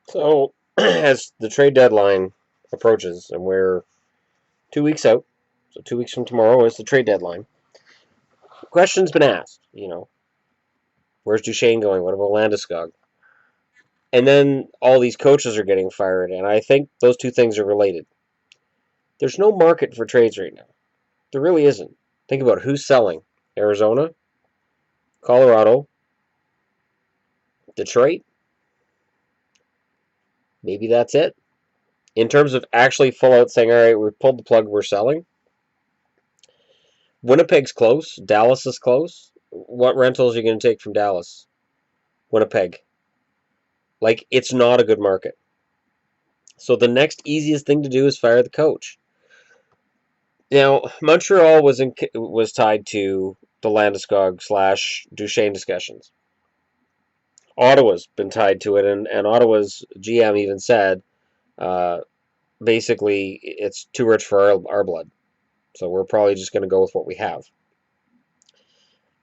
So, as the trade deadline approaches, and we're 2 weeks out, so 2 weeks from tomorrow is the trade deadline. Question's been asked, where's Duchene going? What about Landeskog? And then all these coaches are getting fired, and I think those two things are related. There's no market for trades right now. There really isn't. Think about it. Who's selling? Arizona, Colorado, Detroit. Maybe that's it. In terms of actually full out saying, all right, we've pulled the plug, we're selling. Winnipeg's close. Dallas is close. What rentals are you going to take from Dallas? Winnipeg. Like, it's not a good market. So the next easiest thing to do is fire the coach. Now, Montreal was tied to the Landeskog / Duchene discussions. Ottawa's been tied to it, and Ottawa's GM even said, uh, basically, it's too rich for our blood. So we're probably just going to go with what we have.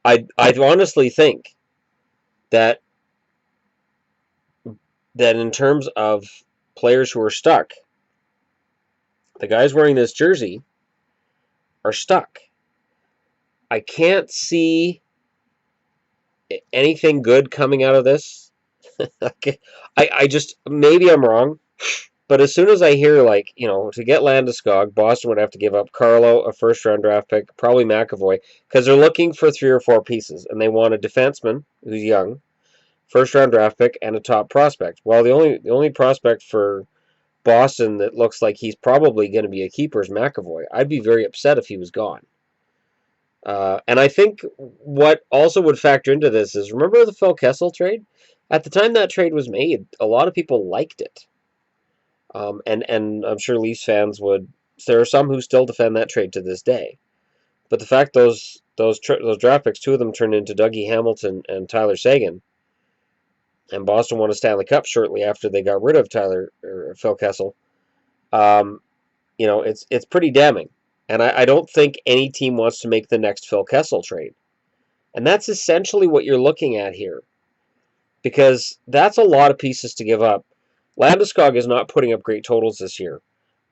I honestly think that in terms of players who are stuck, the guys wearing this jersey are stuck. I can't see anything good coming out of this. I just, maybe I'm wrong, but as soon as I hear, to get Landeskog, Boston would have to give up Carlo, a first-round draft pick, probably McAvoy, because they're looking for 3 or 4 pieces, and they want a defenseman who's young, first-round draft pick, and a top prospect. Well, the only prospect for Boston that looks like he's probably going to be a keeper is McAvoy. I'd be very upset if he was gone. And I think what also would factor into this is, remember the Phil Kessel trade? At the time that trade was made, a lot of people liked it. And I'm sure Leafs fans would. There are some who still defend that trade to this day. But the fact those draft picks, 2 of them turned into Dougie Hamilton and Tyler Seguin, and Boston won a Stanley Cup shortly after they got rid of Phil Kessel. It's pretty damning. And I don't think any team wants to make the next Phil Kessel trade. And that's essentially what you're looking at here. Because that's a lot of pieces to give up. Landeskog is not putting up great totals this year.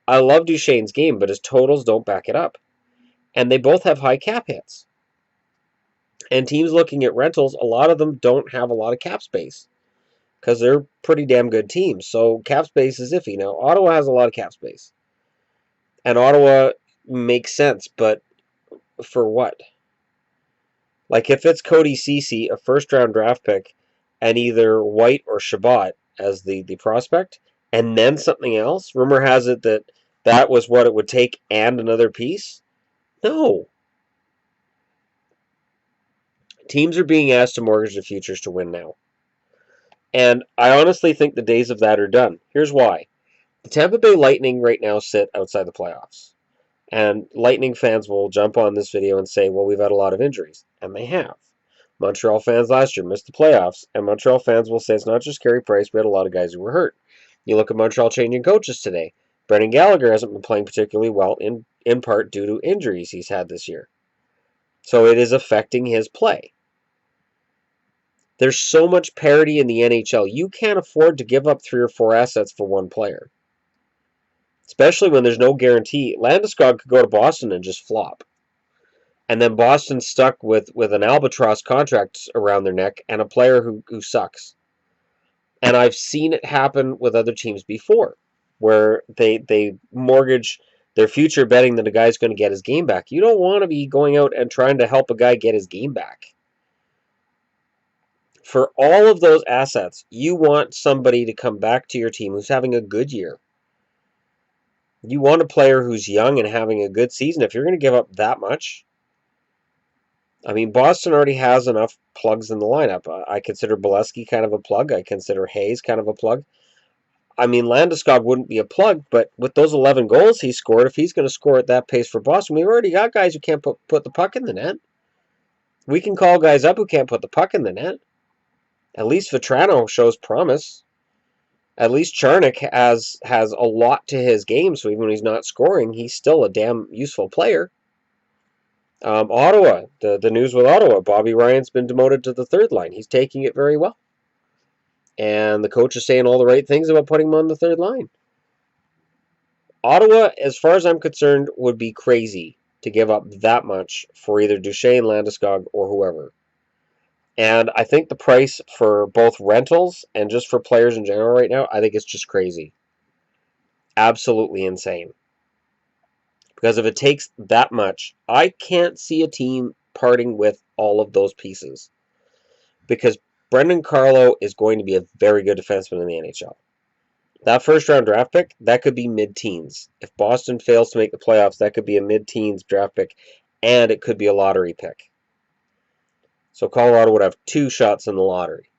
I love Duchene's game, but his totals don't back it up. And they both have high cap hits. And teams looking at rentals, a lot of them don't have a lot of cap space. Because they're pretty damn good teams. So cap space is iffy. Now, Ottawa has a lot of cap space. And Ottawa makes sense, but for what? Like, if it's Cody Ceci, a first-round draft pick, and either White or Shabbat as the prospect, and then something else, rumor has it that was what it would take and another piece? No. Teams are being asked to mortgage their futures to win now. And I honestly think the days of that are done. Here's why. The Tampa Bay Lightning right now sit outside the playoffs. And Lightning fans will jump on this video and say, well, we've had a lot of injuries. And they have. Montreal fans last year missed the playoffs. And Montreal fans will say it's not just Carey Price. We had a lot of guys who were hurt. You look at Montreal changing coaches today. Brendan Gallagher hasn't been playing particularly well in part due to injuries he's had this year. So it is affecting his play. There's so much parity in the NHL. You can't afford to give up 3 or 4 assets for one player. Especially when there's no guarantee. Landeskog could go to Boston and just flop. And then Boston's stuck with an albatross contract around their neck and a player who sucks. And I've seen it happen with other teams before, where they mortgage their future betting that a guy's going to get his game back. You don't want to be going out and trying to help a guy get his game back. For all of those assets, you want somebody to come back to your team who's having a good year. You want a player who's young and having a good season. If you're going to give up that much, I mean, Boston already has enough plugs in the lineup. I consider Bolesky kind of a plug. I consider Hayes kind of a plug. I mean, Landeskog wouldn't be a plug, but with those 11 goals he scored, if he's going to score at that pace for Boston, we've already got guys who can't put the puck in the net. We can call guys up who can't put the puck in the net. At least Vetrano shows promise. At least Charnik has a lot to his game, so even when he's not scoring, he's still a damn useful player. Ottawa, the news with Ottawa, Bobby Ryan's been demoted to the third line. He's taking it very well. And the coach is saying all the right things about putting him on the third line. Ottawa, as far as I'm concerned, would be crazy to give up that much for either Duchene, Landeskog, or whoever. And I think the price for both rentals and just for players in general right now, I think it's just crazy. Absolutely insane. Because if it takes that much, I can't see a team parting with all of those pieces. Because Brendan Carlo is going to be a very good defenseman in the NHL. That first round draft pick, that could be mid-teens. If Boston fails to make the playoffs, that could be a mid-teens draft pick, and it could be a lottery pick. So Colorado would have 2 shots in the lottery.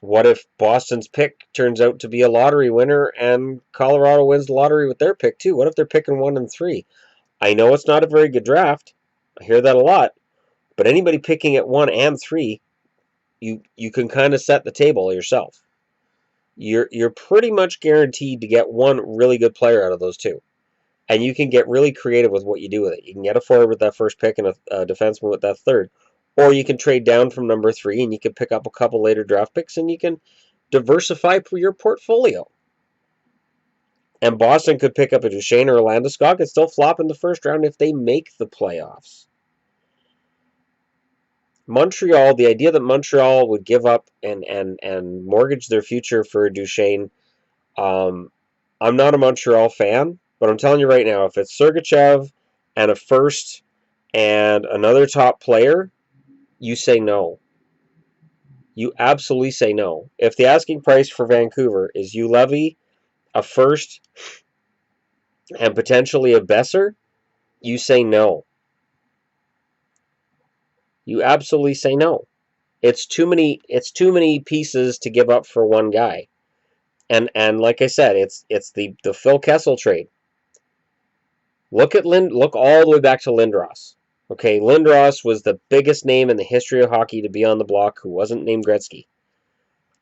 What if Boston's pick turns out to be a lottery winner and Colorado wins the lottery with their pick too? What if they're picking 1 and 3? I know it's not a very good draft. I hear that a lot. But anybody picking at 1 and 3, you can kind of set the table yourself. You're pretty much guaranteed to get one really good player out of those 2. And you can get really creative with what you do with it. You can get a forward with that first pick and a defenseman with that third. Or you can trade down from number 3 and you can pick up a couple later draft picks and you can diversify your portfolio. And Boston could pick up a Duchene or a Landeskog and still flop in the first round if they make the playoffs. Montreal, the idea that Montreal would give up and mortgage their future for Duchene, I'm not a Montreal fan, but I'm telling you right now, if it's Sergachev and a first and another top player, you say no. You absolutely say no. If the asking price for Vancouver is you levy a first and potentially a Besser, you say no. You absolutely say no. It's too many pieces to give up for one guy. And like I said, it's the Phil Kessel trade. Look all the way back to Lindros. Okay, Lindros was the biggest name in the history of hockey to be on the block who wasn't named Gretzky.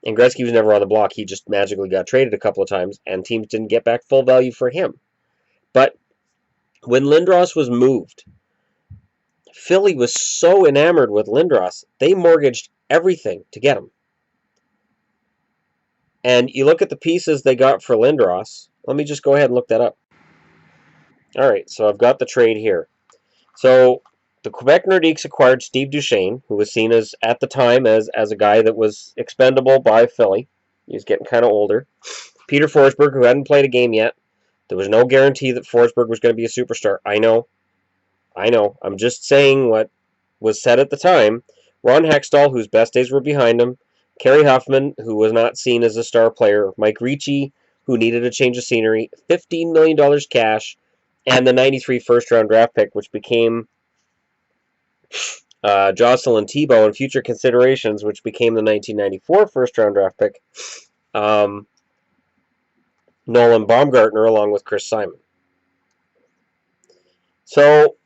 And Gretzky was never on the block. He just magically got traded a couple of times, and teams didn't get back full value for him. But when Lindros was moved, Philly was so enamored with Lindros, they mortgaged everything to get him. And you look at the pieces they got for Lindros. Let me just go ahead and look that up. All right, so I've got the trade here. So the Quebec Nordiques acquired Steve Duchene, who was seen as, at the time, as a guy that was expendable by Philly. He was getting kind of older. Peter Forsberg, who hadn't played a game yet. There was no guarantee that Forsberg was going to be a superstar. I know. I'm just saying what was said at the time. Ron Hextall, whose best days were behind him. Kerry Huffman, who was not seen as a star player. Mike Ricci, who needed a change of scenery. $15 million cash. And the 93 first-round draft pick, which became Jocelyn Thibault, and future considerations, which became the 1994 first-round draft pick, Nolan Baumgartner, along with Chris Simon. So,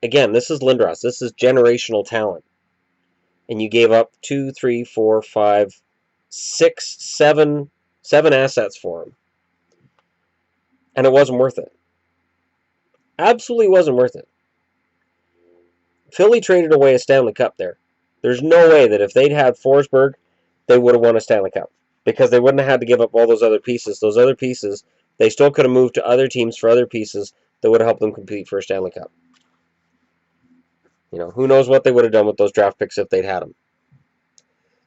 again, this is Lindros. This is generational talent. And you gave up 2, 3, 4, 5, 6, 7 assets for him. And it wasn't worth it. Absolutely wasn't worth it. Philly traded away a Stanley Cup there. There's no way that if they'd had Forsberg, they would have won a Stanley Cup. Because they wouldn't have had to give up all those other pieces. Those other pieces, they still could have moved to other teams for other pieces that would have helped them compete for a Stanley Cup. You know, who knows what they would have done with those draft picks if they'd had them.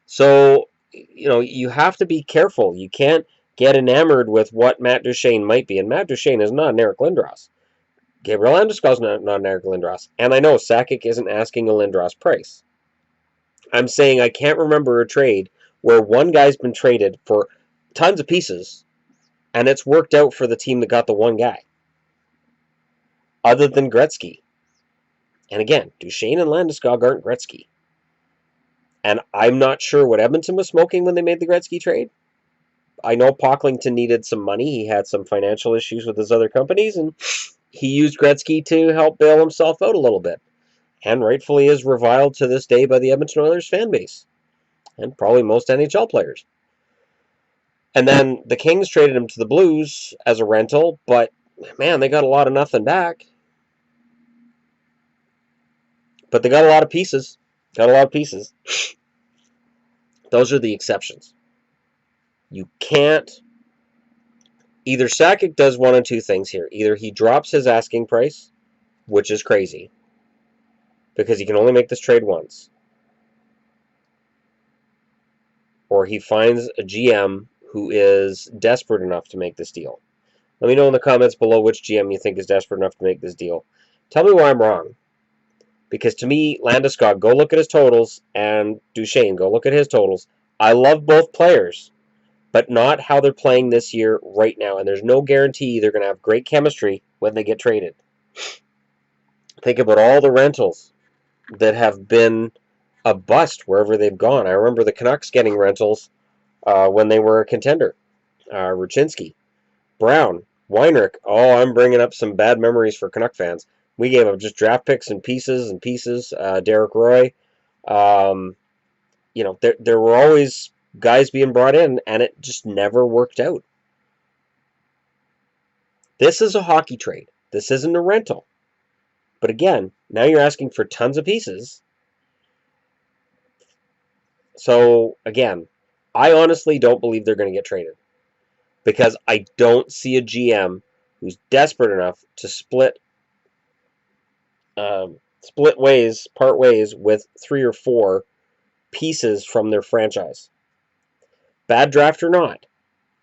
So, you know, you have to be careful. You can't get enamored with what Matt Duchene might be. And Matt Duchene is not an Eric Lindros. Gabriel Landeskog is not an Eric Lindros. And I know Sakic isn't asking a Lindros price. I'm saying I can't remember a trade where one guy's been traded for tons of pieces and it's worked out for the team that got the one guy. Other than Gretzky. And again, Duchene and Landeskog aren't Gretzky. And I'm not sure what Edmonton was smoking when they made the Gretzky trade. I know Pocklington needed some money. He had some financial issues with his other companies, and he used Gretzky to help bail himself out a little bit. And rightfully is reviled to this day by the Edmonton Oilers fan base. And probably most NHL players. And then the Kings traded him to the Blues as a rental, but man, they got a lot of nothing back. But they got a lot of pieces. Those are the exceptions. You can't... Either Sakic does one of two things here. Either he drops his asking price, which is crazy, because he can only make this trade once, or he finds a GM who is desperate enough to make this deal. Let me know in the comments below which GM you think is desperate enough to make this deal. Tell me why I'm wrong. Because to me, Landeskog, go look at his totals, and Duchene, go look at his totals. I love both players, but not how they're playing this year right now. And there's no guarantee they're going to have great chemistry when they get traded. Think about all the rentals that have been a bust wherever they've gone. I remember the Canucks getting rentals when they were a contender. Ruchinski, Brown, Weinrich. Oh, I'm bringing up some bad memories for Canuck fans. We gave up just draft picks and pieces and pieces. Derek Roy. There were always guys being brought in, and it just never worked out. This is a hockey trade. This isn't a rental. But again, now you're asking for tons of pieces. So, again, I honestly don't believe they're going to get traded. Because I don't see a GM who's desperate enough to part ways with 3 or 4 pieces from their franchise. Bad draft or not,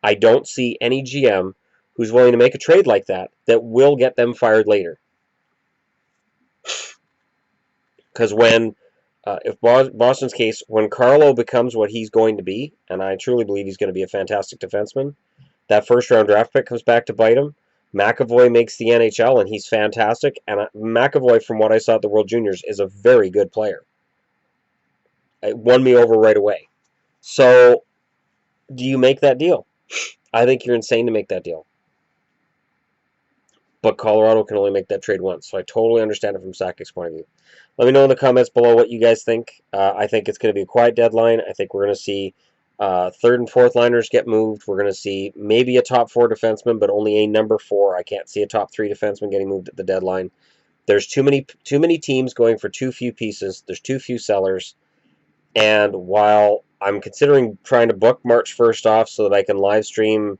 I don't see any GM who's willing to make a trade like that will get them fired later. Because if Boston's case, when Carlo becomes what he's going to be, and I truly believe he's going to be a fantastic defenseman, that first-round draft pick comes back to bite him. McAvoy makes the NHL, and he's fantastic. And McAvoy, from what I saw at the World Juniors, is a very good player. It won me over right away. So, do you make that deal? I think you're insane to make that deal. But Colorado can only make that trade once, so I totally understand it from Sakic's point of view. Let me know in the comments below what you guys think. I think it's going to be a quiet deadline. I think we're going to see third and fourth liners get moved. We're going to see maybe a top 4 defenseman, but only a number 4. I can't see a top 3 defenseman getting moved at the deadline. There's too many teams going for too few pieces. There's too few sellers. And while I'm considering trying to book March 1st off so that I can live stream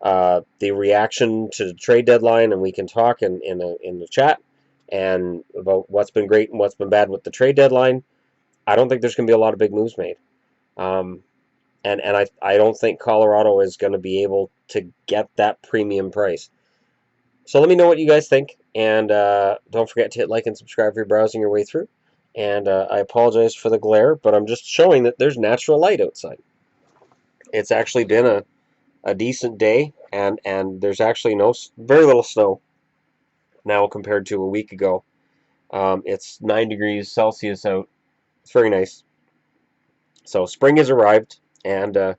the reaction to the trade deadline, and we can talk in the chat and about what's been great and what's been bad with the trade deadline, I don't think there's going to be a lot of big moves made. And I don't think Colorado is going to be able to get that premium price. So let me know what you guys think, and don't forget to hit like and subscribe if you're browsing your way through. And I apologize for the glare, but I'm just showing that there's natural light outside. It's actually been a decent day, and there's actually very little snow now compared to a week ago. It's 9 degrees Celsius out. It's very nice. So spring has arrived, and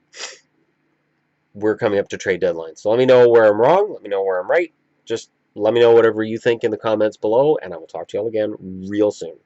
we're coming up to trade deadline. So let me know where I'm wrong. Let me know where I'm right. Just let me know whatever you think in the comments below, and I will talk to you all again real soon.